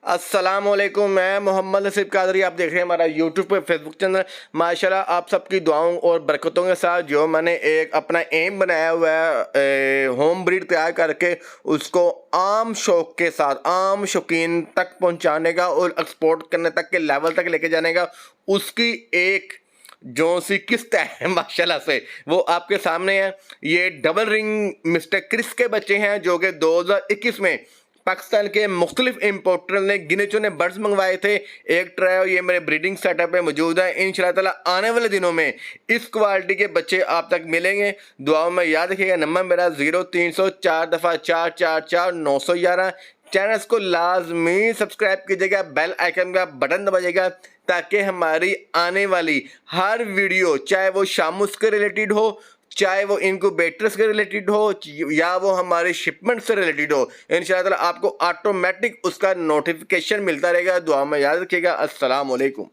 السلام علیکم، میں محمد نصیب قادری، آپ دیکھ رہے ہیں ہمارا یوٹیوب پہ فیس بک چینل۔ ماشاءاللہ آپ سب کی دعاؤں اور برکتوں کے ساتھ جو میں نے ایک اپنا ایم بنایا ہوا ہے ہوم بریڈ تیار کر کے اس کو عام شوق کے ساتھ عام شوقین تک پہنچانے کا اور ایکسپورٹ کرنے تک کے لیول تک لے کے جانے کا، اس کی ایک جو سی قسط ہے ماشاءاللہ سے وہ آپ کے سامنے ہے۔ یہ ڈبل رنگ مسٹر کرس کے بچے ہیں جو کہ 2021 میں پاکستان کے مختلف امپورٹر نے گنے چنے برڈز منگوائے تھے۔ ایک ٹرائی یہ میرے بریڈنگ سیٹ اپ پہ موجود ہے۔ انشاءاللہ تعالیٰ آنے والے دنوں میں اس کوالٹی کے بچے آپ تک ملیں گے۔ دعاؤں میں یاد رکھیے گا، نمبر میرا 0304 چینلز کو لازمی سبسکرائب کیجئے گا، بیل آئیکن کا بٹن دبائیے گا تاکہ ہماری آنے والی ہر ویڈیو، چاہے وہ شاموس کے ریلیٹڈ ہو، چاہے وہ انکوبیٹرز کے ریلیٹڈ ہو، یا وہ ہمارے شپمنٹ سے ریلیٹڈ ہو، انشاءاللہ تعالیٰ آپ کو آٹومیٹک اس کا نوٹیفیکیشن ملتا رہے گا۔ دعا میں یاد رکھیے گا۔ السلام علیکم۔